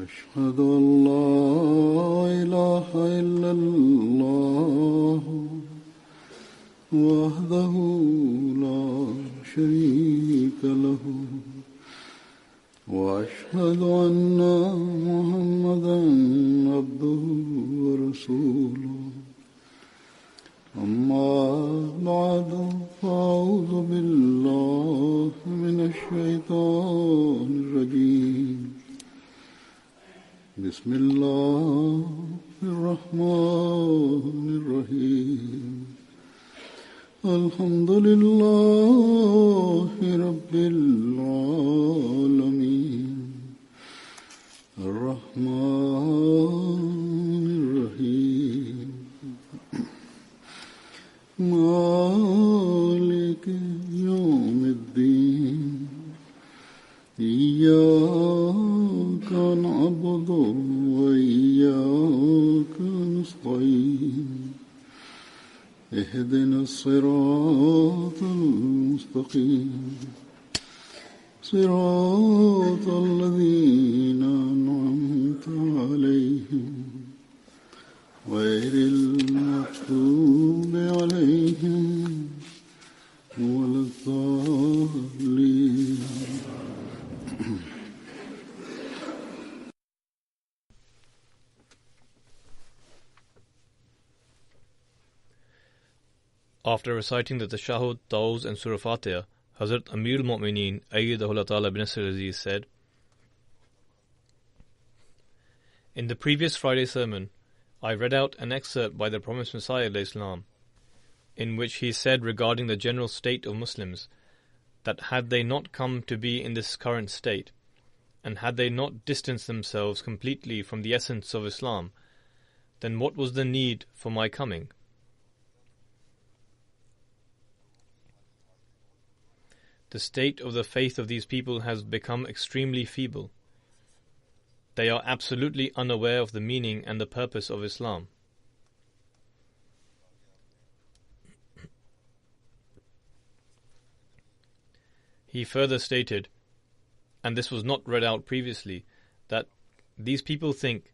أشهد أن لا إله إلا الله وحده لا شريك له وأشهد أن محمدا عبده ورسوله أما بعد فأعوذ بالله من الشيطان الرجيم بسم الله الرحمن الرحيم الحمد لله رب العالمين الرحمن الرحيم مالك يوم الدين إياك نعبد وإياك نستعين اهدنا الصراط المستقيم صراط الذين أنعمت عليهم غير المغضوب عليهم ولا الضالين. After reciting the Tashahhud, Dawz and Surah Fatiha, Hazrat Amir al-Mu'mineen Ayyadahullah Ta'ala bin Nasir Aziz said, in the previous Friday sermon, I read out an excerpt by the Promised Messiah Islam, in which he said regarding the general state of Muslims, that had they not come to be in this current state, and had they not distanced themselves completely from the essence of Islam, then what was the need for my coming? The state of the faith of these people has become extremely feeble. They are absolutely unaware of the meaning and the purpose of Islam. He further stated, and this was not read out previously, that these people think,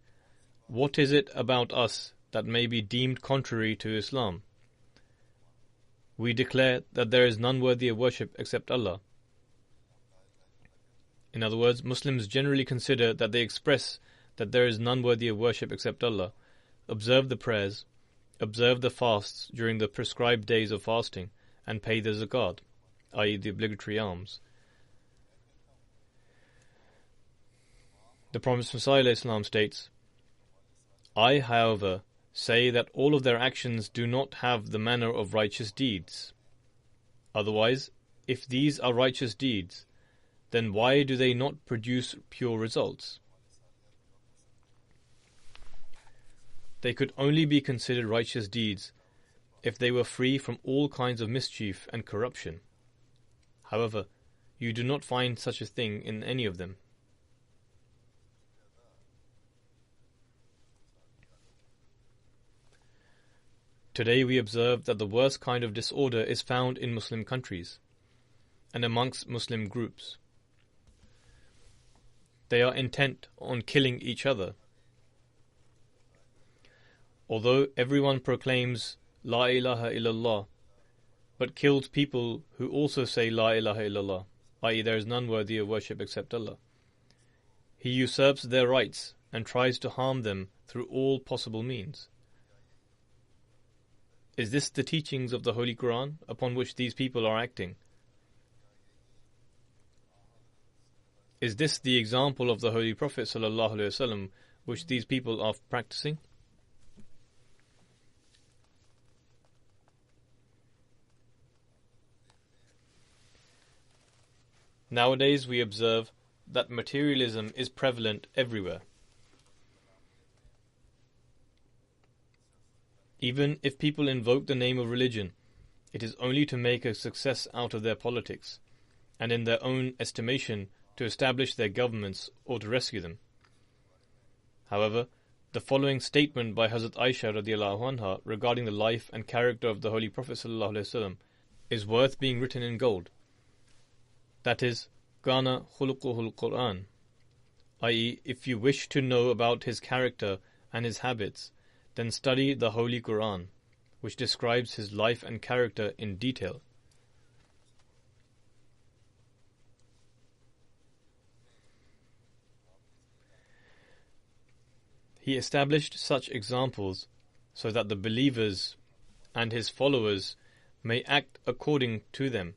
what is it about us that may be deemed contrary to Islam? We declare that there is none worthy of worship except Allah. In other words, Muslims generally consider that they express that there is none worthy of worship except Allah, observe the prayers, observe the fasts during the prescribed days of fasting, and pay the zakat, i.e. the obligatory alms. The Promised Messiah Islam states, I, however, say that all of their actions do not have the manner of righteous deeds. Otherwise, if these are righteous deeds, then why do they not produce pure results? They could only be considered righteous deeds if they were free from all kinds of mischief and corruption. However, you do not find such a thing in any of them. Today we observe that the worst kind of disorder is found in Muslim countries and amongst Muslim groups. They are intent on killing each other. Although everyone proclaims La ilaha illallah, but kills people who also say La ilaha illallah, i.e. there is none worthy of worship except Allah. He usurps their rights and tries to harm them through all possible means. Is this the teachings of the Holy Quran upon which these people are acting? Is this the example of the Holy Prophet ﷺ which these people are practicing? Nowadays we observe that materialism is prevalent everywhere. Even if people invoke the name of religion, it is only to make a success out of their politics, and in their own estimation to establish their governments or to rescue them. However, the following statement by Hazrat Aisha radiallahu anha regarding the life and character of the Holy Prophet sallallahu alaihi wasallam is worth being written in gold. That is, Kana khuluquhul Quran. i.e., if you wish to know about his character and his habits, then study the Holy Quran, which describes his life and character in detail. He established such examples so that the believers and his followers may act according to them,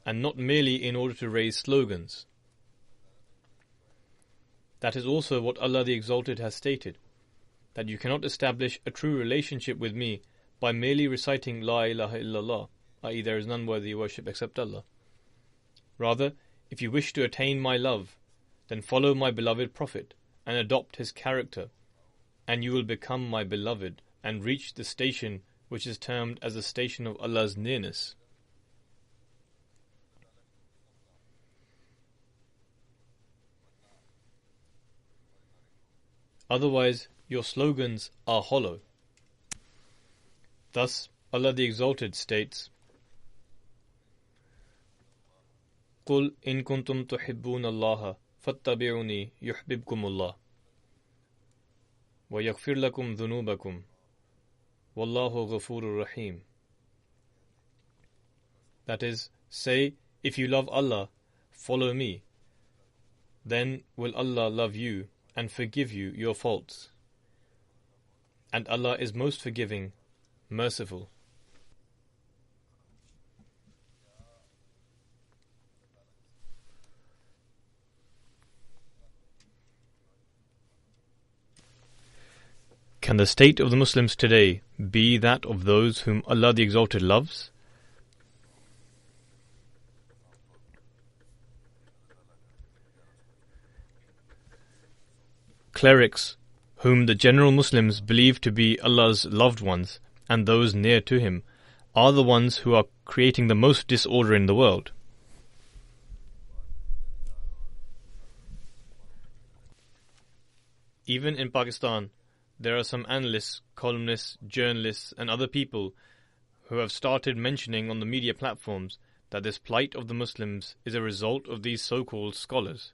and not merely in order to raise slogans. That is also what Allah the Exalted has stated, that you cannot establish a true relationship with me by merely reciting La ilaha illallah, i.e. there is none worthy of worship except Allah. Rather, if you wish to attain my love, then follow my beloved Prophet and adopt his character, and you will become my beloved and reach the station which is termed as the station of Allah's nearness. Otherwise, your slogans are hollow. Thus, Allah the Exalted states, قُلْ إِن كُنْتُمْ تُحِبُّونَ اللَّهَ فَاتَّبِعُونِي يُحْبِبْكُمُ اللَّهُ وَيَغْفِرْ لَكُمْ ذُنُوبَكُمْ وَاللَّهُ غَفُورٌ رَحِيمٌ. That is, say, if you love Allah, follow me. Then will Allah love you and forgive you your faults. And Allah is most forgiving, merciful. Can the state of the Muslims today be that of those whom Allah the Exalted loves? Clerics, whom the general Muslims believe to be Allah's loved ones and those near to him, are the ones who are creating the most disorder in the world. Even in Pakistan, there are some analysts, columnists, journalists and other people who have started mentioning on the media platforms that this plight of the Muslims is a result of these so-called scholars.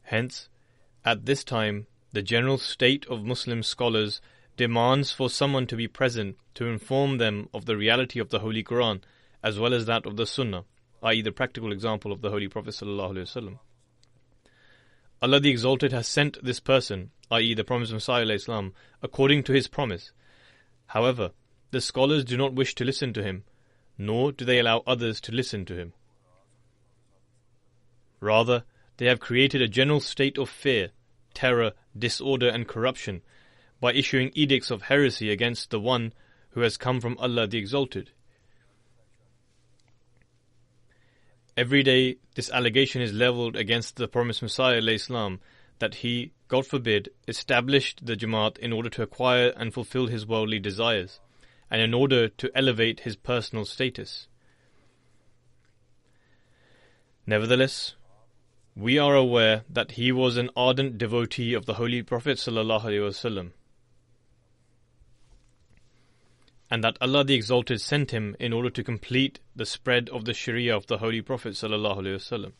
Hence, at this time, the general state of Muslim scholars demands for someone to be present to inform them of the reality of the Holy Quran as well as that of the Sunnah, i.e. the practical example of the Holy Prophet ﷺ. Allah the Exalted has sent this person, i.e. the promised Messiah ﷺ, according to his promise. However, the scholars do not wish to listen to him, nor do they allow others to listen to him. Rather, they have created a general state of fear, terror, disorder and corruption by issuing edicts of heresy against the one who has come from Allah the Exalted. Every day this allegation is levelled against the promised Messiah ﷺ that he, God forbid, established the Jamaat in order to acquire and fulfill his worldly desires, and in order to elevate his personal status. Nevertheless, we are aware that he was an ardent devotee of the Holy Prophet ﷺ, and that Allah the Exalted sent him in order to complete the spread of the Sharia of the Holy Prophet ﷺ.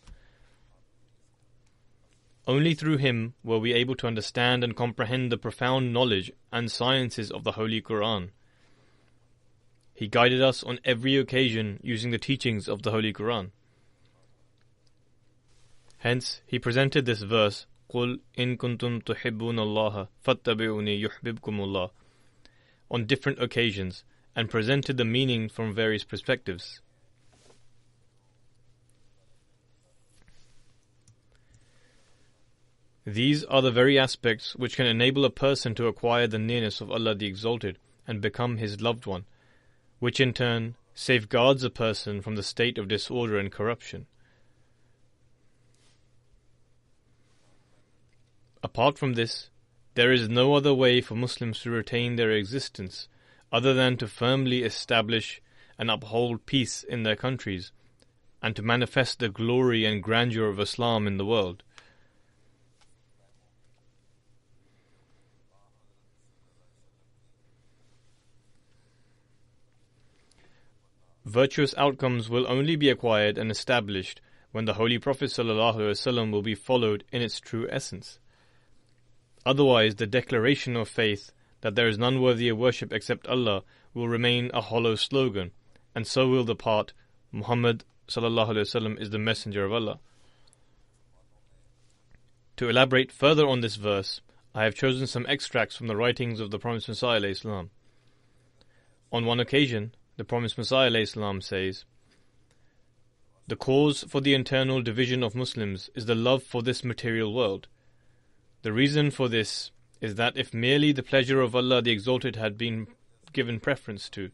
Only through him were we able to understand and comprehend the profound knowledge and sciences of the Holy Quran. He guided us on every occasion using the teachings of the Holy Quran. Hence, he presented this verse, قُلْ إِن كُنْتُمْ تُحِبُّونَ اللَّهَ فَاتَّبِعُونِي يُحْبِبْكُمُ اللَّهُ, on different occasions, and presented the meaning from various perspectives. These are the very aspects which can enable a person to acquire the nearness of Allah the Exalted and become his loved one, which in turn safeguards a person from the state of disorder and corruption. Apart from this, there is no other way for Muslims to retain their existence other than to firmly establish and uphold peace in their countries and to manifest the glory and grandeur of Islam in the world. virtuous outcomes will only be acquired and established when the Holy Prophet ﷺ will be followed in its true essence. Otherwise, the declaration of faith that there is none worthy of worship except Allah will remain a hollow slogan, and so will the part, Muhammad ﷺ is the messenger of Allah. To elaborate further on this verse, I have chosen some extracts from the writings of the Promised Messiah ﷺ. On one occasion, the Promised Messiah ﷺ says, "The cause for the internal division of Muslims is the love for this material world. The reason for this is that if merely the pleasure of Allah the Exalted had been given preference to,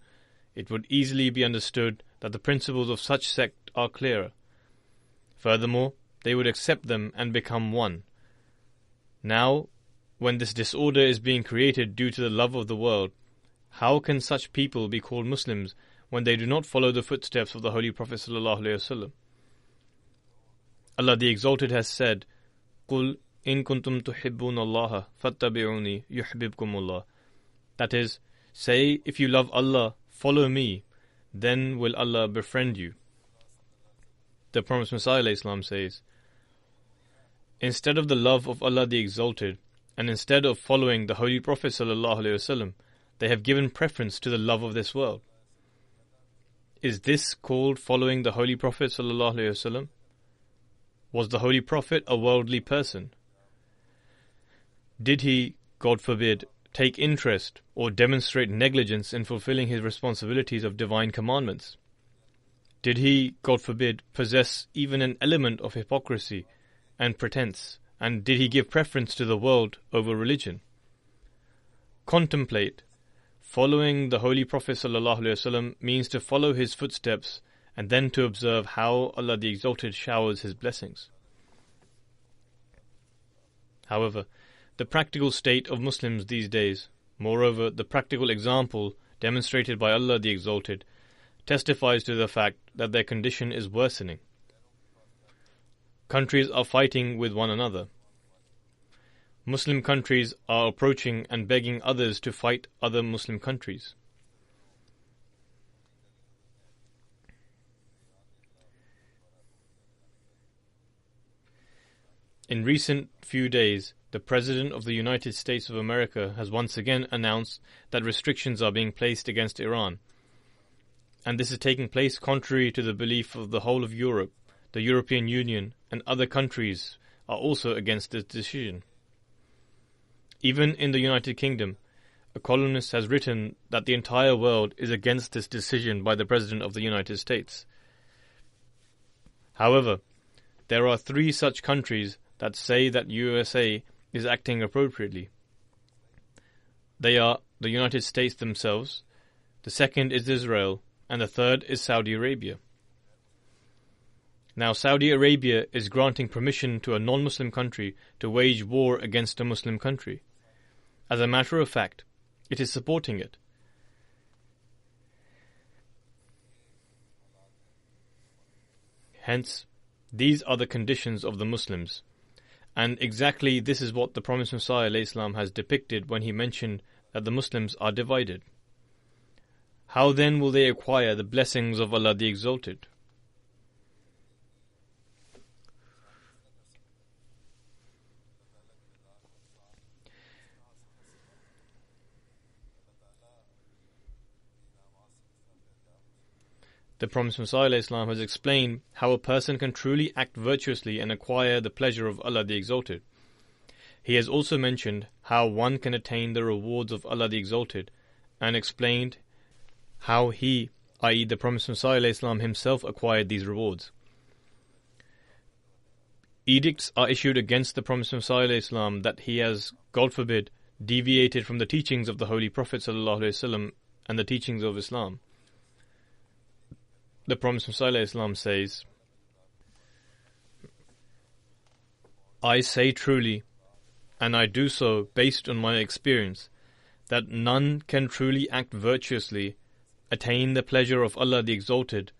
it would easily be understood that the principles of such sect are clearer. Furthermore, they would accept them and become one. Now, when this disorder is being created due to the love of the world, how can such people be called Muslims when they do not follow the footsteps of the Holy Prophet ﷺ? Allah the Exalted has said, قُلْ إِن كُنْتُمْ تُحِبُّونَ اللَّهَ فَاتَّبِعُونِي يُحْبِبْكُمُ اللَّهُ. That is, say, if you love Allah, follow me, then will Allah befriend you. The Promised Messiah ﷺ says, instead of the love of Allah the Exalted, and instead of following the Holy Prophet ﷺ, they have given preference to the love of this world. Is this called following the Holy Prophet ﷺ? Was the Holy Prophet a worldly person? Did he, God forbid, take interest or demonstrate negligence in fulfilling his responsibilities of divine commandments? Did he, God forbid, possess even an element of hypocrisy and pretense? And did he give preference to the world over religion? Contemplate. Following the Holy Prophet ﷺ means to follow his footsteps and then to observe how Allah the Exalted showers his blessings. However, the practical state of Muslims these days, moreover the practical example demonstrated by Allah the Exalted, testifies to the fact that their condition is worsening. Countries are fighting with one another. Muslim countries are approaching and begging others to fight other Muslim countries. In recent few days, the President of the United States of America has once again announced that restrictions are being placed against Iran. And this is taking place contrary to the belief of the whole of Europe. The European Union and other countries are also against this decision. Even in the United Kingdom, a columnist has written that the entire world is against this decision by the President of the United States. However, there are 3 such countries that say that USA is acting appropriately. They are the United States themselves, the second is Israel, and the third is Saudi Arabia. Now, Saudi Arabia is granting permission to a non-Muslim country to wage war against a Muslim country. As a matter of fact, it is supporting it. Hence, these are the conditions of the Muslims. And exactly this is what the Promised Messiah ﷺ has depicted when he mentioned that the Muslims are divided. How then will they acquire the blessings of Allah the Exalted? The Promised Messiah ﷺ has explained how a person can truly act virtuously and acquire the pleasure of Allah the Exalted. He has also mentioned how one can attain the rewards of Allah the Exalted, and explained how he, i.e. the Promised Messiah ﷺ himself, acquired these rewards. Edicts are issued against the Promised Messiah ﷺ that he has, God forbid, deviated from the teachings of the Holy Prophet ﷺ and the teachings of Islam. The Promised Messiah ﷺ says, I say truly, and I do so based on my experience, that none can truly act virtuously, attain the pleasure of Allah the Exalted,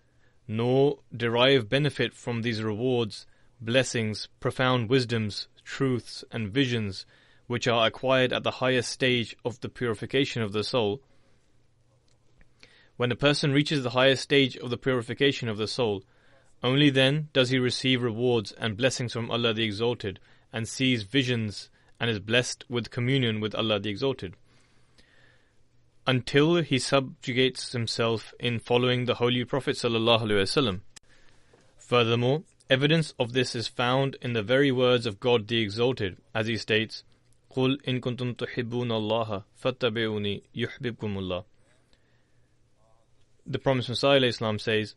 nor derive benefit from these rewards, blessings, profound wisdoms, truths, and visions, which are acquired at the highest stage of the purification of the soul, When a person reaches the highest stage of the purification of the soul, only then does he receive rewards and blessings from Allah the Exalted, and sees visions and is blessed with communion with Allah the Exalted, until he subjugates himself in following the Holy Prophet ﷺ. Furthermore, evidence of this is found in the very words of God the Exalted, as he states, قُلْ إِن كُنْتُمْ تُحِبُّونَ اللَّهَ فَاتَّبِعُونِي يُحْبِبْكُمُ اللَّهُ. The Promised Messiah ﷺ says,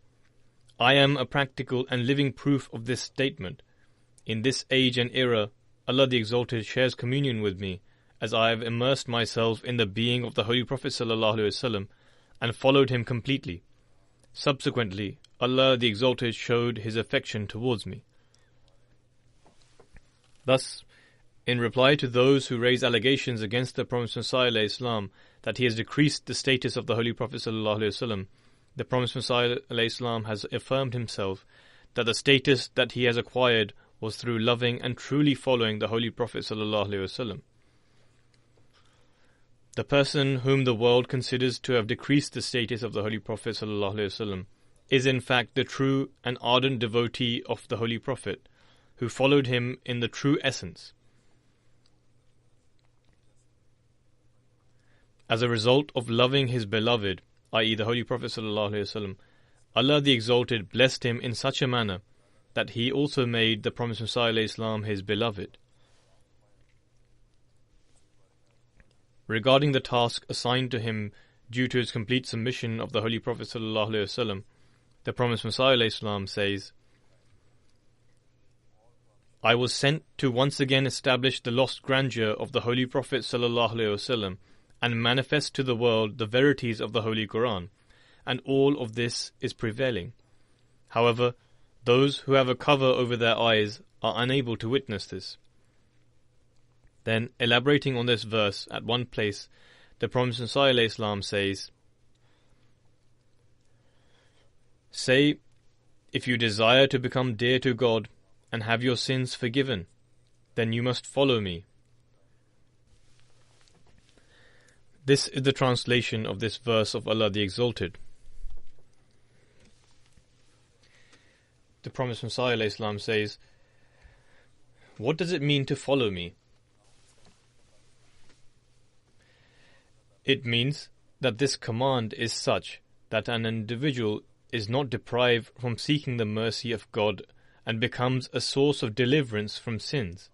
I am a practical and living proof of this statement. In this age and era, Allah the Exalted shares communion with me, as I have immersed myself in the being of the Holy Prophet ﷺ and followed him completely. Subsequently, Allah the Exalted showed his affection towards me. Thus, in reply to those who raise allegations against the Promised Messiah ﷺ that he has decreased the status of the Holy Prophet ﷺ, the Promised Messiah ﷺ has affirmed himself that the status that he has acquired was through loving and truly following the Holy Prophet ﷺ. The person whom the world considers to have decreased the status of the Holy Prophet ﷺ is in fact the true and ardent devotee of the Holy Prophet, who followed him in the true essence. As a result of loving his beloved, i.e. the Holy Prophet ﷺ, Allah the Exalted blessed him in such a manner that he also made the Promised Messiah ﷺ his beloved. Regarding the task assigned to him due to his complete submission of the Holy Prophet ﷺ, the Promised Messiah ﷺ says, I was sent to once again establish the lost grandeur of the Holy Prophet ﷺ and manifest to the world the verities of the Holy Quran, and all of this is prevailing. However, those who have a cover over their eyes are unable to witness this. Then, elaborating on this verse at one place, the Promised Messiah ﷺ says, Say, if you desire to become dear to God and have your sins forgiven, then you must follow me. This is the translation of this verse of Allah the Exalted. The Promised Messiah ﷺ says, what does it mean to follow me? It means that this command is such that an individual is not deprived from seeking the mercy of God and becomes a source of deliverance from sins,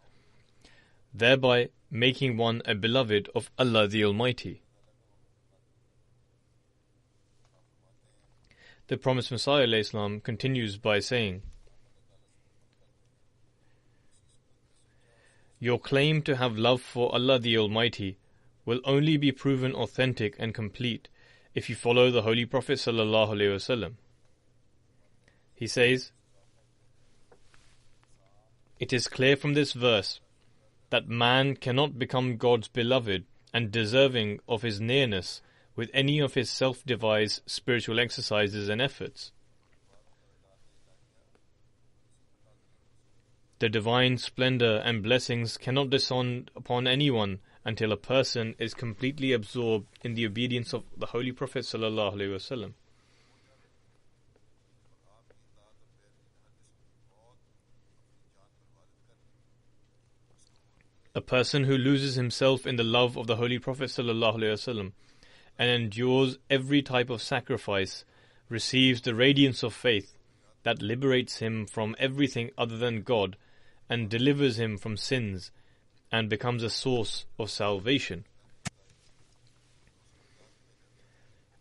thereby making one a beloved of Allah the Almighty. The Promised Messiah ﷺ continues by saying, Your claim to have love for Allah the Almighty will only be proven authentic and complete if you follow the Holy Prophet ﷺ. He says, It is clear from this verse that man cannot become God's beloved and deserving of his nearness with any of his self-devised spiritual exercises and efforts. The divine splendor and blessings cannot descend upon anyone until a person is completely absorbed in the obedience of the Holy Prophet ﷺ. A person who loses himself in the love of the Holy Prophet ﷺ and endures every type of sacrifice receives the radiance of faith that liberates him from everything other than God and delivers him from sins and becomes a source of salvation.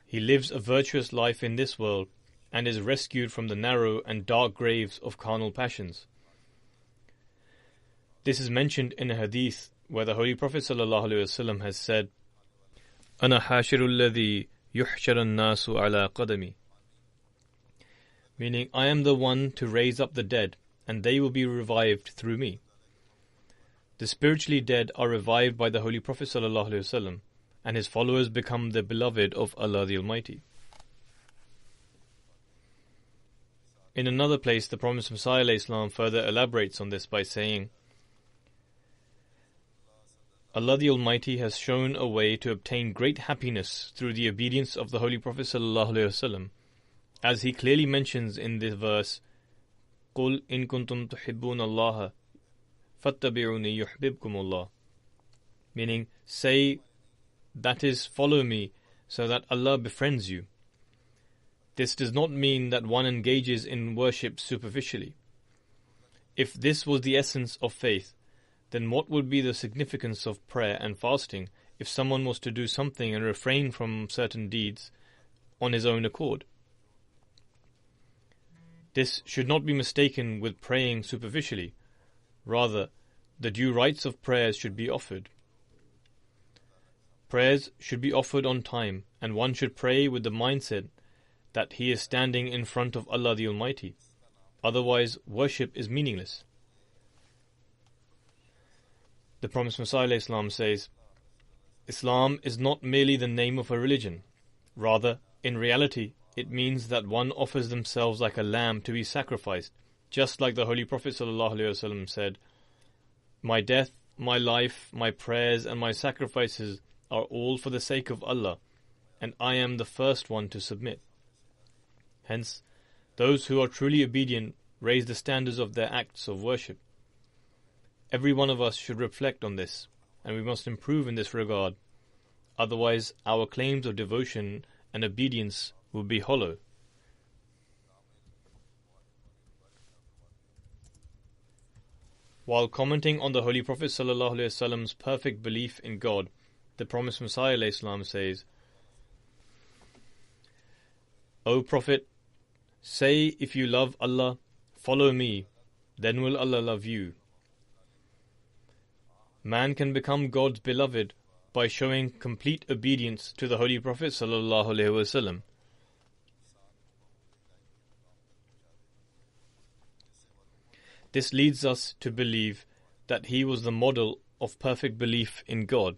He lives a virtuous life in this world and is rescued from the narrow and dark graves of carnal passions. This is mentioned in a hadith where the Holy Prophet ﷺ has said, أَنَا حَاشِرُ الَّذِي يُحْشَرَ النَّاسُ عَلَى قَدَمِي, meaning, I am the one to raise up the dead, and they will be revived through me. The spiritually dead are revived by the Holy Prophet ﷺ, and his followers become the beloved of Allah the Almighty. In another place, the Promised Messiah ﷺ further elaborates on this by saying, Allah the Almighty has shown a way to obtain great happiness through the obedience of the Holy Prophet ﷺ, as he clearly mentions in this verse, قُلْ إِن كُنْتُمْ تُحِبُّونَ اللَّهَ فَاتَّبِعُونِي يُحْبِبْكُمُ اللَّهُ, meaning, say, that is, follow me, so that Allah befriends you. This does not mean that one engages in worship superficially. If this was the essence of faith, then what would be the significance of prayer and fasting if someone was to do something and refrain from certain deeds on his own accord? This should not be mistaken with praying superficially. Rather, the due rites of prayers should be offered. Prayers should be offered on time, and one should pray with the mindset that he is standing in front of Allah the Almighty. Otherwise, worship is meaningless. The Promised Messiah ﷺ says, Islam is not merely the name of a religion. Rather, in reality, it means that one offers themselves like a lamb to be sacrificed, just like the Holy Prophet ﷺ said, My death, my life, my prayers and my sacrifices are all for the sake of Allah, and I am the first one to submit. Hence, those who are truly obedient raise the standards of their acts of worship. Every one of us should reflect on this, and we must improve in this regard. Otherwise, our claims of devotion and obedience will be hollow. While commenting on the Holy Prophet ﷺ's perfect belief in God, the Promised Messiah ﷺ says, O Prophet, say, if you love Allah, follow me, then will Allah love you. Man can become God's beloved by showing complete obedience to the Holy Prophet ﷺ. This leads us to believe that he was the model of perfect belief in God.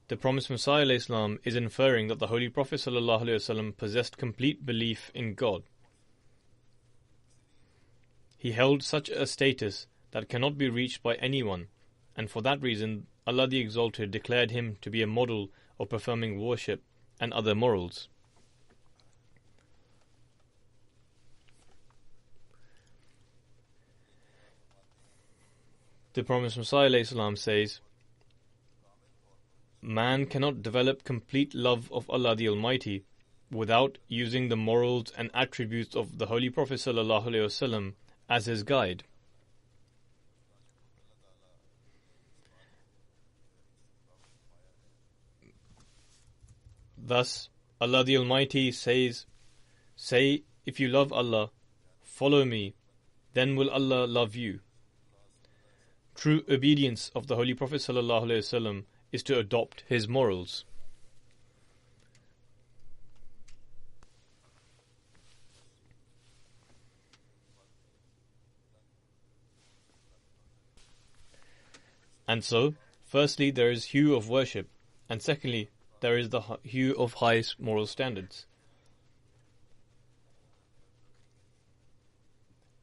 The Promised Messiah ﷺ is inferring that the Holy Prophet ﷺ possessed complete belief in God. He held such a status that cannot be reached by anyone, and for that reason Allah the Exalted declared him to be a model of performing worship and other morals. The Promised Messiah ﷺ says, Man cannot develop complete love of Allah the Almighty without using the morals and attributes of the Holy Prophet ﷺ as his guide. Thus, Allah the Almighty says, Say, if you love Allah, follow me, then will Allah love you. True obedience of the Holy Prophet ﷺ is to adopt his morals. And so, firstly, there is hue of worship, and secondly, there is the hue of highest moral standards.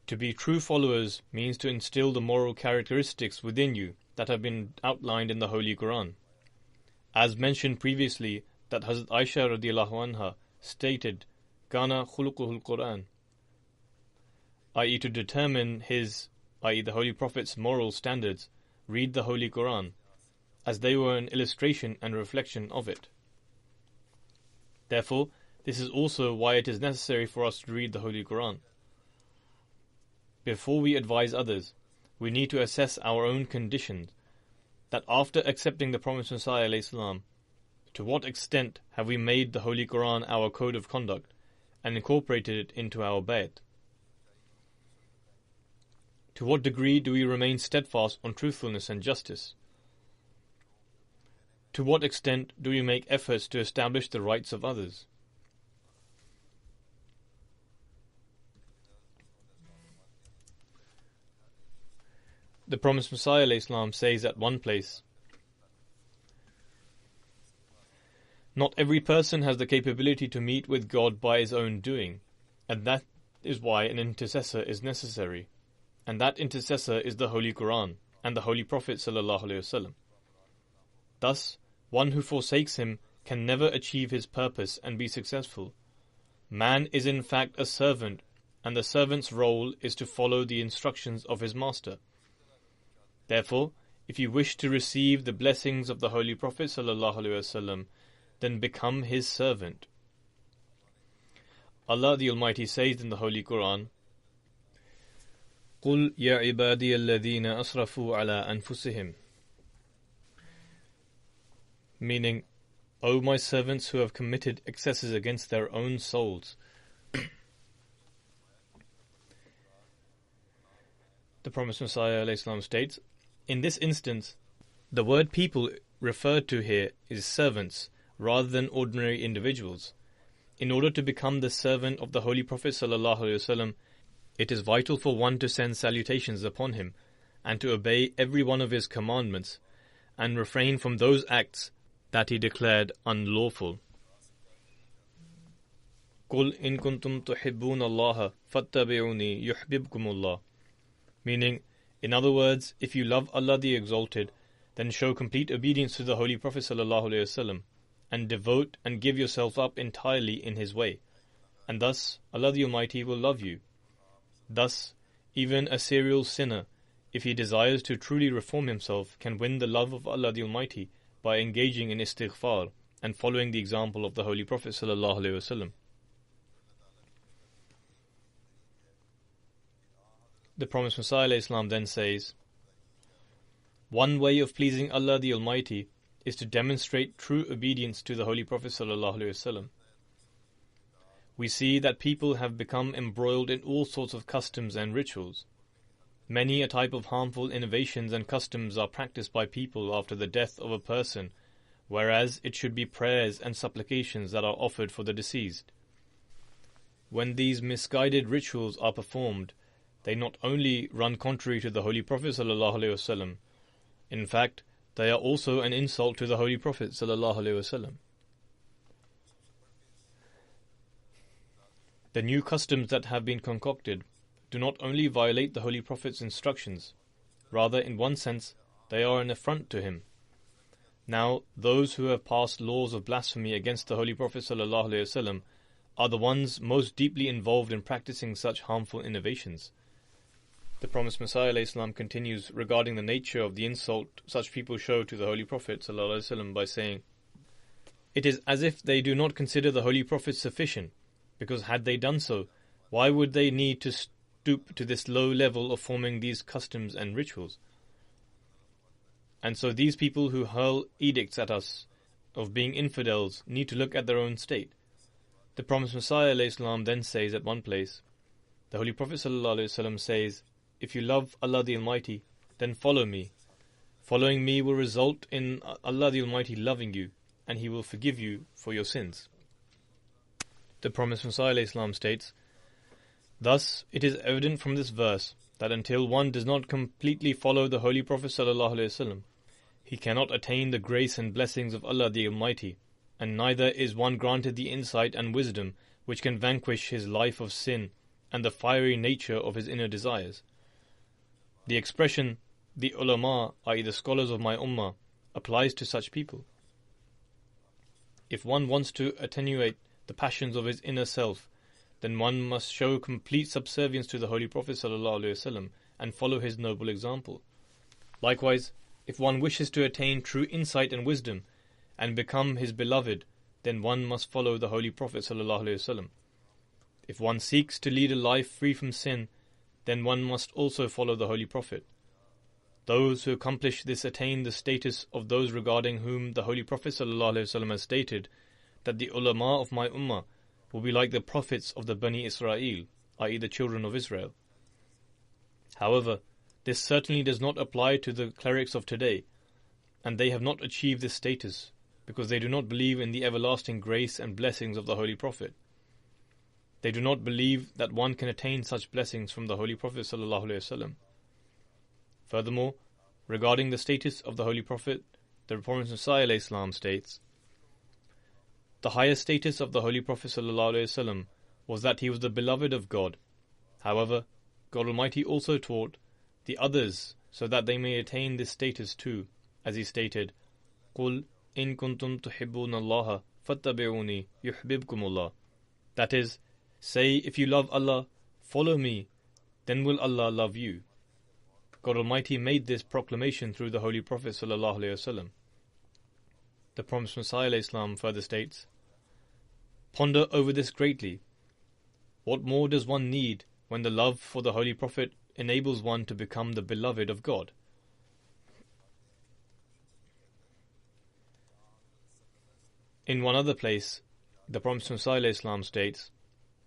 To be true followers means to instill the moral characteristics within you that have been outlined in the Holy Quran. As mentioned previously, that Hazrat Aisha radiallahu anha stated, Kana khuluquhul Quran, i.e. to determine his, i.e. the Holy Prophet's moral standards, read the Holy Quran, as they were an illustration and reflection of it. Therefore, this is also why it is necessary for us to read the Holy Quran. Before we advise others, we need to assess our own conditions, that after accepting the Promised Messiah ﷺ, to what extent have we made the Holy Quran our code of conduct and incorporated it into our bayt? To what degree do we remain steadfast on truthfulness and justice? To what extent do we make efforts to establish the rights of others? The Promised Messiah ﷺ says at one place, Not every person has the capability to meet with God by his own doing, and that is why an intercessor is necessary. and that intercessor is the Holy Quran and the Holy Prophet ﷺ. Thus, one who forsakes him can never achieve his purpose and be successful. Man is in fact a servant, and the servant's role is to follow the instructions of his master. Therefore, if you wish to receive the blessings of the Holy Prophet ﷺ, then become his servant. Allah the Almighty says in the Holy Quran, قُلْ يَا عِبَادِيَ الَّذِينَ أَسْرَفُوا عَلَىٰ أَنفُسِهِمْ, meaning, O my servants who have committed excesses against their own souls. The Promised Messiah ﷺ states, in this instance, the word people referred to here is servants rather than ordinary individuals. In order to become the servant of the Holy Prophet ﷺ, it is vital for one to send salutations upon him and to obey every one of his commandments and refrain from those acts that he declared unlawful. قُلْ إِن كُنْتُمْ تُحِبُّونَ اللَّهَ فَاتَّبِعُونِي يُحْبِبْكُمُ اللَّهُ, meaning, in other words, if you love Allah the Exalted, then show complete obedience to the Holy Prophet ﷺ and devote and give yourself up entirely in his way, and thus Allah the Almighty will love you. Thus, even a serial sinner, if he desires to truly reform himself, can win the love of Allah the Almighty by engaging in istighfar and following the example of the Holy Prophet ﷺ. The Promised Messiah ﷺ then says, one way of pleasing Allah the Almighty is to demonstrate true obedience to the Holy Prophet ﷺ. We see that people have become embroiled in all sorts of customs and rituals. Many a type of harmful innovations and customs are practiced by people after the death of a person, whereas it should be prayers and supplications that are offered for the deceased. When these misguided rituals are performed, they not only run contrary to the Holy Prophet ﷺ, in fact, they are also an insult to the Holy Prophet ﷺ. The new customs that have been concocted do not only violate the Holy Prophet's instructions, rather in one sense they are an affront to him. Now, those who have passed laws of blasphemy against the Holy Prophet ﷺ are the ones most deeply involved in practicing such harmful innovations. The Promised Messiah ﷺ continues regarding the nature of the insult such people show to the Holy Prophet ﷺ by saying, it is as if they do not consider the Holy Prophet sufficient, because had they done so, why would they need to stoop to this low level of forming these customs and rituals? And so these people who hurl edicts at us of being infidels need to look at their own state. The Promised Messiah ﷺ then says at one place, the Holy Prophet ﷺ says, if you love Allah the Almighty, then follow me. Following me will result in Allah the Almighty loving you, and He will forgive you for your sins. The Promised Messiah ﷺ states, thus, it is evident from this verse that until one does not completely follow the Holy Prophet ﷺ, he cannot attain the grace and blessings of Allah the Almighty, and neither is one granted the insight and wisdom which can vanquish his life of sin and the fiery nature of his inner desires. The expression, the ulama, i.e. the scholars of my ummah, applies to such people. If one wants to attenuate the passions of his inner self, then one must show complete subservience to the Holy Prophet ﷺ and follow his noble example. Likewise, if one wishes to attain true insight and wisdom and become his beloved, then one must follow the Holy Prophet ﷺ. If one seeks to lead a life free from sin, then one must also follow the Holy Prophet. Those who accomplish this attain the status of those regarding whom the Holy Prophet ﷺ has stated that the ulama of my ummah will be like the prophets of the Bani Israel, i.e. the children of Israel. However, this certainly does not apply to the clerics of today, and they have not achieved this status because they do not believe in the everlasting grace and blessings of the Holy Prophet. They do not believe that one can attain such blessings from the Holy Prophet ﷺ. Furthermore, regarding the status of the Holy Prophet, the Promised Messiah ﷺ states, the highest status of the Holy Prophet ﷺ was that he was the beloved of God. However, God Almighty also taught the others so that they may attain this status too, as He stated, قُلْ إِن كُنْتُمْ تُحِبُّونَ اللَّهَ فَاتَّبِعُونِي يُحْبِبْكُمُ اللَّهُ. That is, say, if you love Allah, follow me, then will Allah love you. God Almighty made this proclamation through the Holy Prophet ﷺ. The Promised Messiah ﷺ further states, ponder over this greatly. What more does one need when the love for the Holy Prophet enables one to become the beloved of God? In one other place, the Promised Messiah ﷺ states,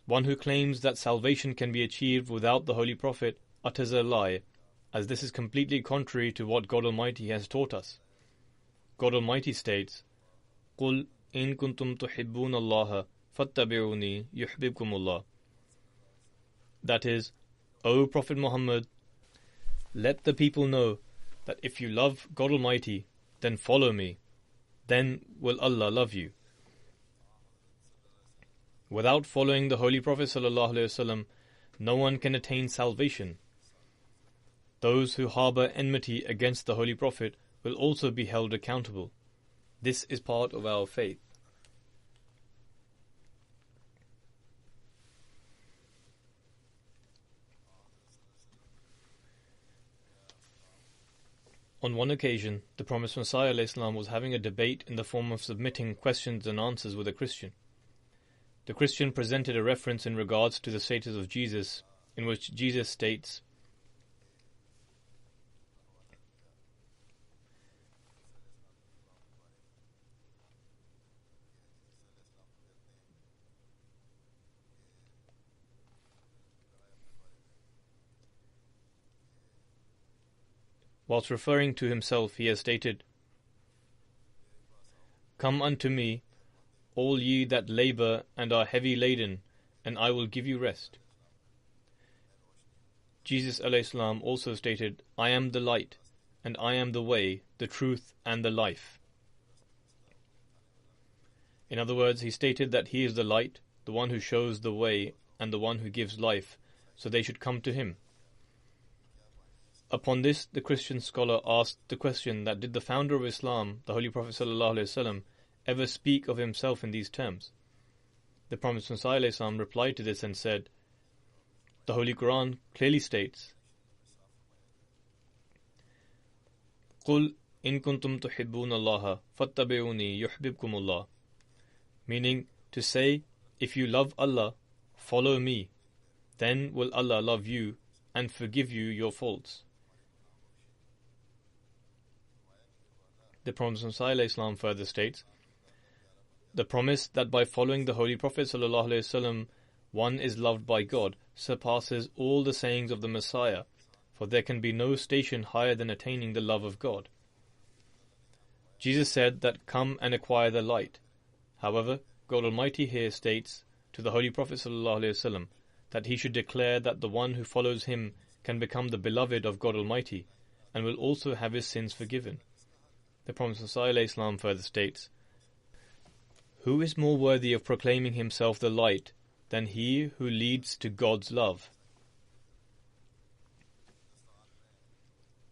one who claims that salvation can be achieved without the Holy Prophet utters a lie, as this is completely contrary to what God Almighty has taught us. God Almighty states, قُلْ إِن كُنْتُمْ تُحِبُّونَ اللَّهَ فَاتَّبِعُونِي يُحْبِبْكُمُ اللَّهُ. That is, O Prophet Muhammad, let the people know that if you love God Almighty, then follow me, then will Allah love you. Without following the Holy Prophet ﷺ, no one can attain salvation. Those who harbour enmity against the Holy Prophet will also be held accountable. This is part of our faith. On one occasion, the Promised Messiah ﷺ was having a debate in the form of submitting questions and answers with a Christian. The Christian presented a reference in regards to the status of Jesus, in which Jesus states, whilst referring to himself, he has stated, come unto me, all ye that labour and are heavy laden, and I will give you rest. Jesus ﷺ also stated, I am the light, and I am the way, the truth, and the life. In other words, he stated that he is the light, the one who shows the way, and the one who gives life, so they should come to him. Upon this, the Christian scholar asked the question that did the founder of Islam, the Holy Prophet ﷺ, ever speak of himself in these terms? The Promised Messiah ﷺ replied to this and said, the Holy Quran clearly states, قُلْ إِن كُنْتُمْ تُحِبُّونَ اللَّهَ فَاتَّبِعُونِي يُحْبِبْكُمُ اللَّهُ. Meaning, to say, if you love Allah, follow me, then will Allah love you and forgive you your faults. The Promised Messiah ﷺ further states, the promise that by following the Holy Prophet ﷺ one is loved by God surpasses all the sayings of the Messiah, for there can be no station higher than attaining the love of God. Jesus said that come and acquire the light. However, God Almighty here states to the Holy Prophet ﷺ that he should declare that the one who follows him can become the beloved of God Almighty and will also have his sins forgiven. The Promised Messiah ﷺ further states, who is more worthy of proclaiming himself the light than he who leads to God's love?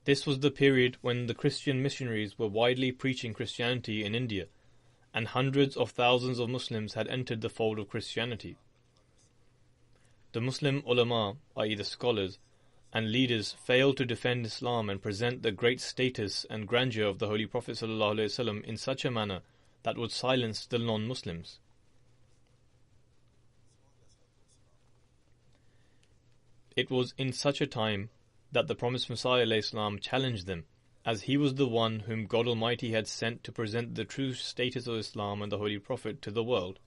This was the period when the Christian missionaries were widely preaching Christianity in India, and hundreds of thousands of Muslims had entered the fold of Christianity. The Muslim ulama, i.e. the scholars, and leaders failed to defend Islam and present the great status and grandeur of the Holy Prophet ﷺ in such a manner that would silence the non-Muslims. It was in such a time that the Promised Messiah ﷺ challenged them, as he was the one whom God Almighty had sent to present the true status of Islam and the Holy Prophet to the world.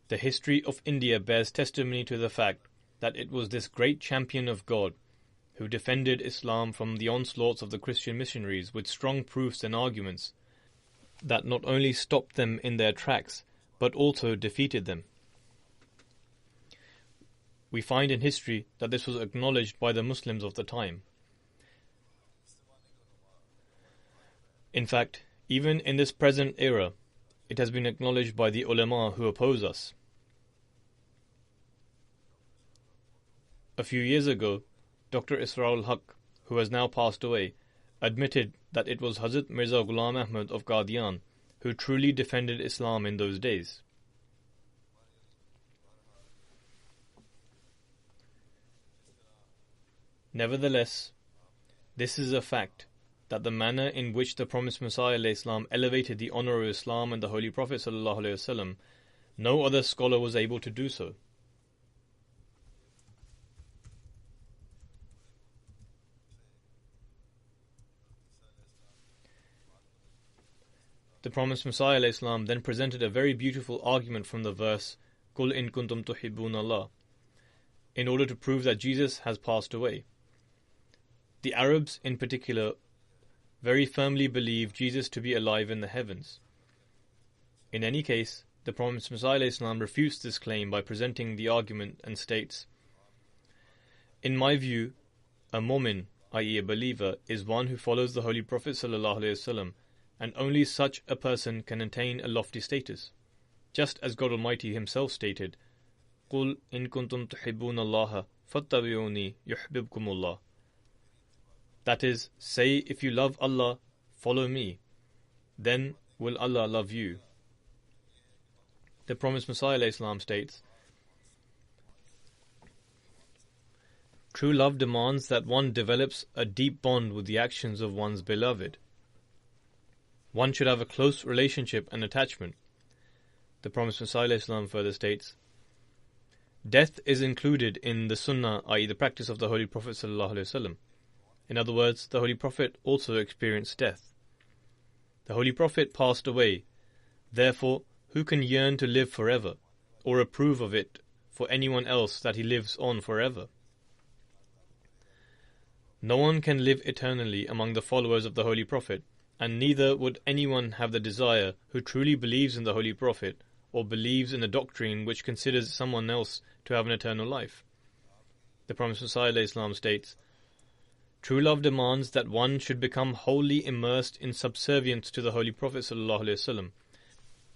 The history of India bears testimony to the fact that it was this great champion of God who defended Islam from the onslaughts of the Christian missionaries with strong proofs and arguments that not only stopped them in their tracks but also defeated them. We find in history that this was acknowledged by the Muslims of the time. In fact, even in this present era, it has been acknowledged by the ulama who oppose us. A few years ago, Dr. Isra'ul Haq, who has now passed away, admitted that it was Hazrat Mirza Ghulam Ahmad of Qadian who truly defended Islam in those days. Nevertheless, this is a fact that the manner in which the promised Messiah ﷺ elevated the honor of Islam and the Holy Prophet ﷺ, no other scholar was able to do so. The promised Messiah ﷺ then presented a very beautiful argument from the verse "Qul in kuntum tuhibbuna Allah," in order to prove that Jesus has passed away. The Arabs in particular very firmly believe Jesus to be alive in the heavens. In any case, the promised Messiah ﷺ refutes this claim by presenting the argument and states, "In my view, a mu'min, i.e. a believer, is one who follows the Holy Prophet ﷺ, and only such a person can attain a lofty status. Just as God Almighty Himself stated, قُلْ إِن كُنْتُمْ تُحِبُّونَ اللَّهَ فَاتَّبِعُونِي يُحْبِبْكُمُ اللَّهُ. That is, say, if you love Allah, follow me, then will Allah love you. The promised Messiah ﷺ states, true love demands that one develops a deep bond with the actions of one's beloved. One should have a close relationship and attachment. The promised Messiah ﷺ further states, death is included in the Sunnah, i.e. the practice of the Holy Prophet ﷺ. In other words, the Holy Prophet also experienced death. The Holy Prophet passed away. Therefore, who can yearn to live forever, or approve of it for anyone else that he lives on forever? No one can live eternally among the followers of the Holy Prophet, and neither would anyone have the desire who truly believes in the Holy Prophet, or believes in a doctrine which considers someone else to have an eternal life. The promised Messiah ﷺ states, true love demands that one should become wholly immersed in subservience to the Holy Prophet ﷺ,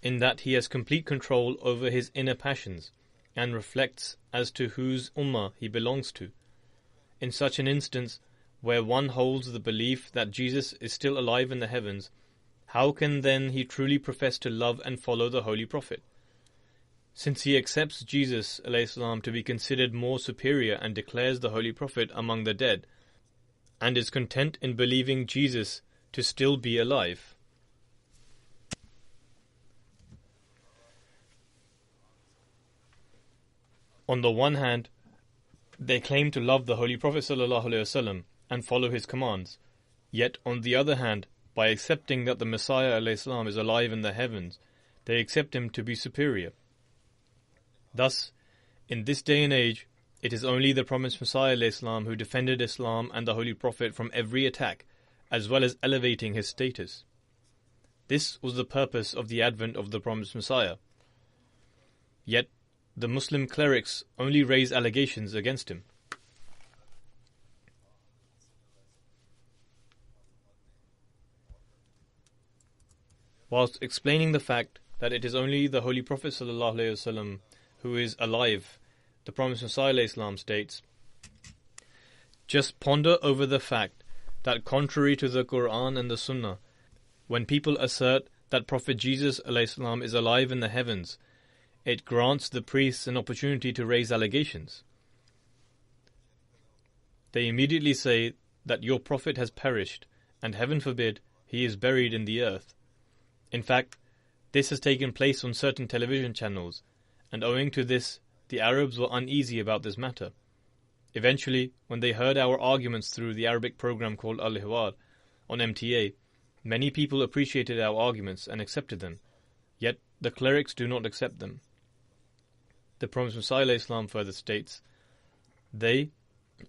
in that he has complete control over his inner passions, and reflects as to whose ummah he belongs to. In such an instance, where one holds the belief that Jesus is still alive in the heavens, how can then he truly profess to love and follow the Holy Prophet? Since he accepts Jesus ﷺ to be considered more superior and declares the Holy Prophet among the dead, and is content in believing Jesus to still be alive. On the one hand, they claim to love the Holy Prophet ﷺ and follow his commands. Yet, on the other hand, by accepting that the Messiah ﷺ is alive in the heavens, they accept him to be superior. Thus, in this day and age, it is only the promised Messiah ﷺ who defended Islam and the Holy Prophet from every attack, as well as elevating his status. This was the purpose of the advent of the promised Messiah. Yet, the Muslim clerics only raise allegations against him. Whilst explaining the fact that it is only the Holy Prophet ﷺ who is alive, the promised Messiah ﷺ states, just ponder over the fact that contrary to the Quran and the Sunnah, when people assert that Prophet Jesus ﷺ is alive in the heavens, it grants the priests an opportunity to raise allegations. They immediately say that your Prophet has perished, and heaven forbid, he is buried in the earth. In fact, this has taken place on certain television channels, and owing to this, the Arabs were uneasy about this matter. Eventually, when they heard our arguments through the Arabic program called Al-Hiwar on MTA, many people appreciated our arguments and accepted them, yet the clerics do not accept them. The promised Messiah ﷺ further states, they,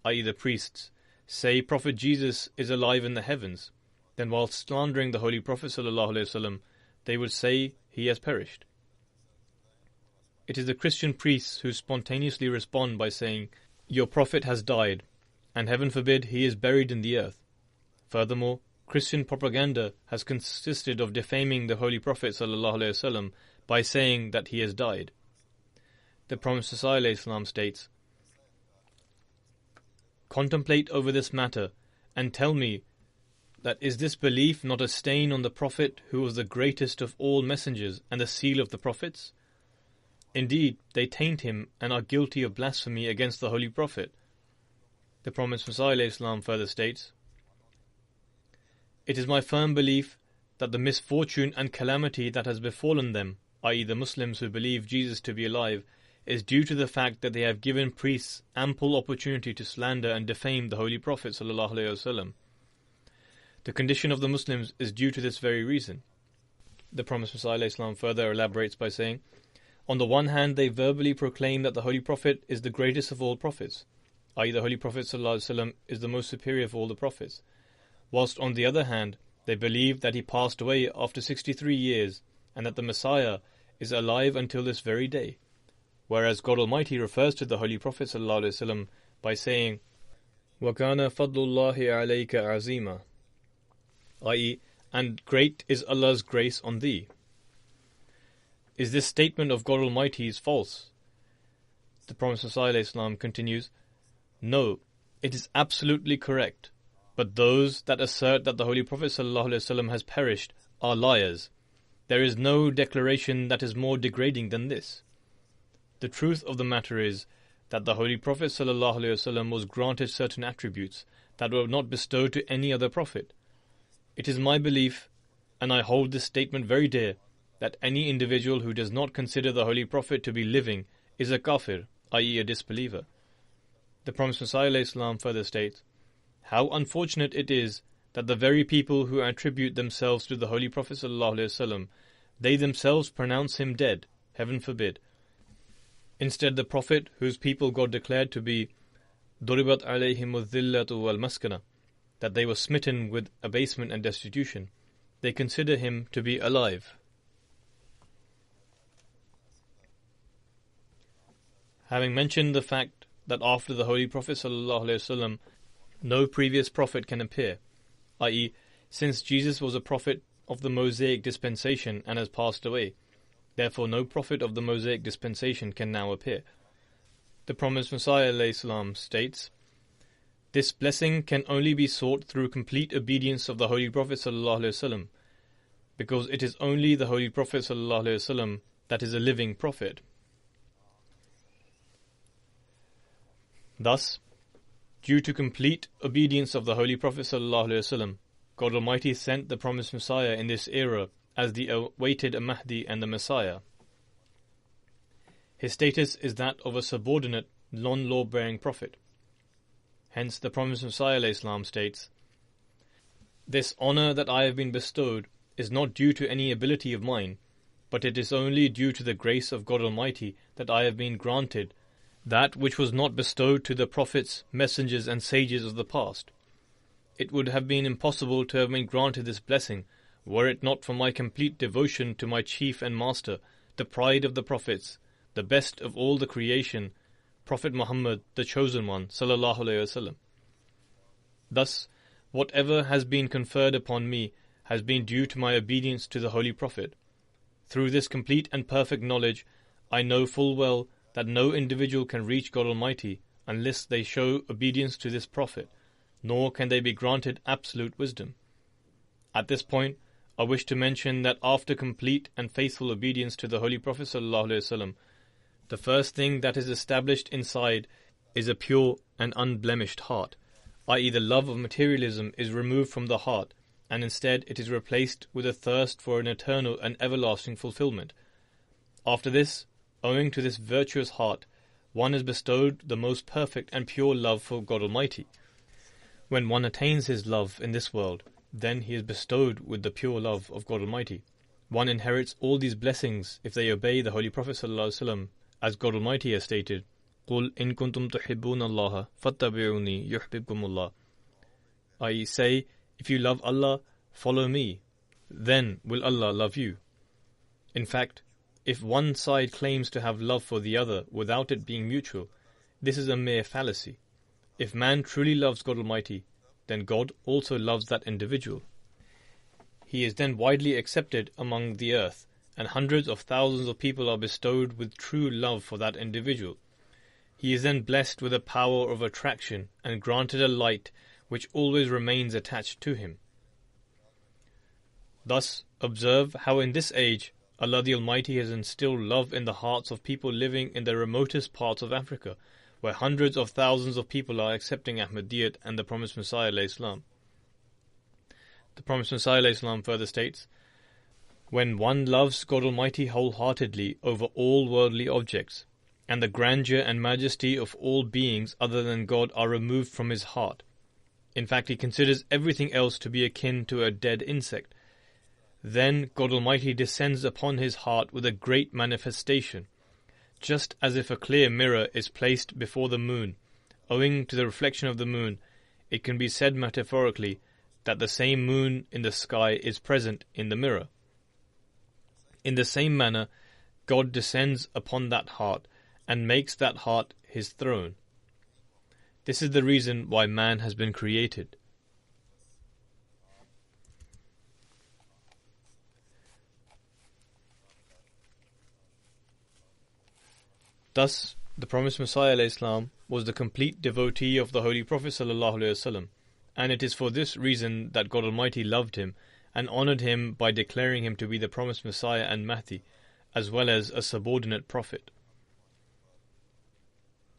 i.e. the priests, say Prophet Jesus is alive in the heavens, then while slandering the Holy Prophet ﷺ, they would say he has perished. It is the Christian priests who spontaneously respond by saying, your Prophet has died, and heaven forbid he is buried in the earth. Furthermore, Christian propaganda has consisted of defaming the Holy Prophet ﷺ by saying that he has died. The Promised Messiah ﷺ states, "Contemplate over this matter and tell me that is this belief not a stain on the Prophet who was the greatest of all messengers and the seal of the Prophets? Indeed, they taint him and are guilty of blasphemy against the Holy Prophet." The Promised Messiah ﷺ further states, "It is my firm belief that the misfortune and calamity that has befallen them, i.e. the Muslims who believe Jesus to be alive, is due to the fact that they have given priests ample opportunity to slander and defame the Holy Prophet ﷺ. The condition of the Muslims is due to this very reason." The Promised Messiah ﷺ further elaborates by saying, "On the one hand, they verbally proclaim that the Holy Prophet is the greatest of all prophets, i.e. the Holy Prophet ﷺ is the most superior of all the prophets, whilst on the other hand, they believe that he passed away after 63 years and that the Messiah is alive until this very day. Whereas God Almighty refers to the Holy Prophet ﷺ by saying, وَكَانَ فَضْلُ اللَّهِ عَلَيْكَ عَزِيمًا, i.e., and great is Allah's grace on thee. Is this statement of God Almighty's false? The Promised Messiah ﷺ continues, "No, it is absolutely correct, but those that assert that the Holy Prophet ﷺ has perished are liars. There is no declaration that is more degrading than this. The truth of the matter is that the Holy Prophet ﷺ was granted certain attributes that were not bestowed to any other prophet. It is my belief, and I hold this statement very dear, that any individual who does not consider the Holy Prophet to be living is a kafir, i.e. a disbeliever." The Promised Messiah ﷺ further states, "How unfortunate it is that the very people who attribute themselves to the Holy Prophet ﷺ, they themselves pronounce him dead, heaven forbid. Instead, the Prophet, whose people God declared to be ضُرِبَتْ عَلَيْهِمُ الذِّلَّةُ وَالْمَسْكَنَةُ, that they were smitten with abasement and destitution, they consider him to be alive." Having mentioned the fact that after the Holy Prophet ﷺ, no previous prophet can appear, i.e., since Jesus was a prophet of the Mosaic dispensation and has passed away, therefore no prophet of the Mosaic dispensation can now appear, the Promised Messiah ﷺ states, "This blessing can only be sought through complete obedience of the Holy Prophet ﷺ, because it is only the Holy Prophet ﷺ that is a living prophet." Thus, due to complete obedience of the Holy Prophet ﷺ, God Almighty sent the Promised Messiah in this era as the awaited Mahdi and the Messiah. His status is that of a subordinate, non-law-bearing prophet. Hence, the Promised Messiah ﷺ states, "This honor that I have been bestowed is not due to any ability of mine, but it is only due to the grace of God Almighty that I have been granted that which was not bestowed to the prophets, messengers and sages of the past. It would have been impossible to have been granted this blessing were it not for my complete devotion to my chief and master, the pride of the prophets, the best of all the creation, Prophet Muhammad, the chosen one, sallallahu alaihi wasallam. Thus, whatever has been conferred upon me has been due to my obedience to the Holy Prophet. Through this complete and perfect knowledge, I know full well that no individual can reach God Almighty unless they show obedience to this Prophet, nor can they be granted absolute wisdom. At this point, I wish to mention that after complete and faithful obedience to the Holy Prophet ﷺ, the first thing that is established inside is a pure and unblemished heart, i.e. the love of materialism is removed from the heart, and instead it is replaced with a thirst for an eternal and everlasting fulfillment. After this, owing to this virtuous heart, one is bestowed the most perfect and pure love for God Almighty. When one attains his love in this world, then he is bestowed with the pure love of God Almighty. One inherits all these blessings if they obey the Holy Prophet ﷺ, as God Almighty has stated, قُلْ إِن كُنْتُمْ تُحِبُّونَ اللَّهَ فَاتَّبِعُونِي يُحْبِبْكُمُ اللَّهُ, i.e. say, if you love Allah, follow me, then will Allah love you. In fact, if one side claims to have love for the other without it being mutual, this is a mere fallacy. If man truly loves God Almighty, then God also loves that individual. He is then widely accepted among the earth, and hundreds of thousands of people are bestowed with true love for that individual. He is then blessed with a power of attraction and granted a light which always remains attached to him. Thus, observe how in this age Allah the Almighty has instilled love in the hearts of people living in the remotest parts of Africa, where hundreds of thousands of people are accepting Ahmadiyyat and the Promised Messiah ﷺ. The Promised Messiah ﷺ further states, "When one loves God Almighty wholeheartedly over all worldly objects, and the grandeur and majesty of all beings other than God are removed from his heart. In fact, he considers everything else to be akin to a dead insect. Then God Almighty descends upon his heart with a great manifestation, just as if a clear mirror is placed before the moon. Owing to the reflection of the moon, it can be said metaphorically that the same moon in the sky is present in the mirror. In the same manner, God descends upon that heart and makes that heart his throne. This is the reason why man has been created." Thus, the Promised Messiah ﷺ was the complete devotee of the Holy Prophet ﷺ, and it is for this reason that God Almighty loved him and honoured him by declaring him to be the Promised Messiah and Mahdi, as well as a subordinate prophet.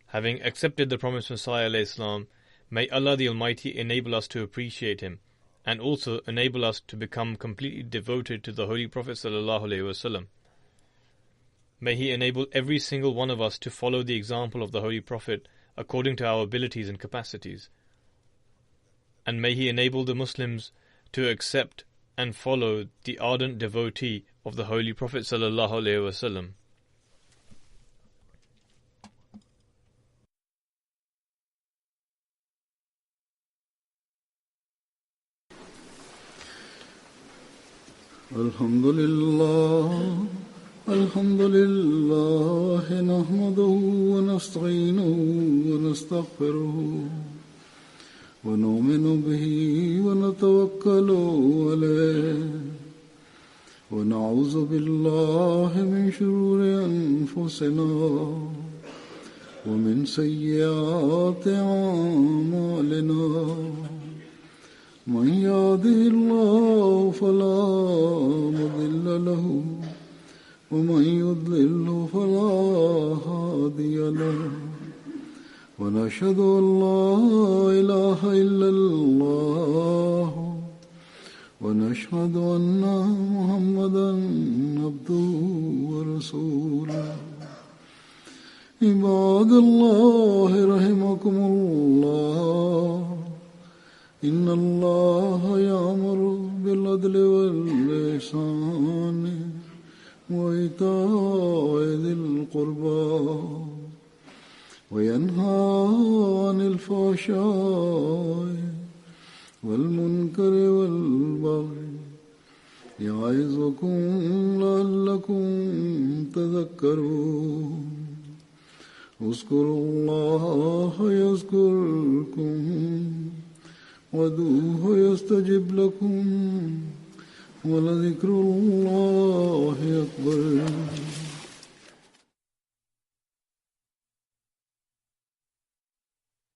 Having accepted the Promised Messiah ﷺ, may Allah the Almighty enable us to appreciate him, and also enable us to become completely devoted to the Holy Prophet ﷺ. May he enable every single one of us to follow the example of the Holy Prophet according to our abilities and capacities. And may he enable the Muslims to accept and follow the ardent devotee of the Holy Prophet ﷺ. الحمد لله نحمده ونستعينه ونستغفره ونؤمن به ونتوكل عليه ونعوذ بالله من شرور أنفسنا ومن سيئات أعمالنا من يهده الله فلا مضل له ومن يضلل فلا هادي له ونشهد أن لا إله إلا الله ونشهد أن محمدا عبده ورسوله عباد الله رحمكم الله إن الله يأمر بالعدل والإحسان وإيتاء ذي القربى وينهى عن الفحشاء والمنكر والبغي يعظكم لعلكم تذكرون اذكروا الله يذكركم وادعوه يستجب لكم ولذكر الله أكبر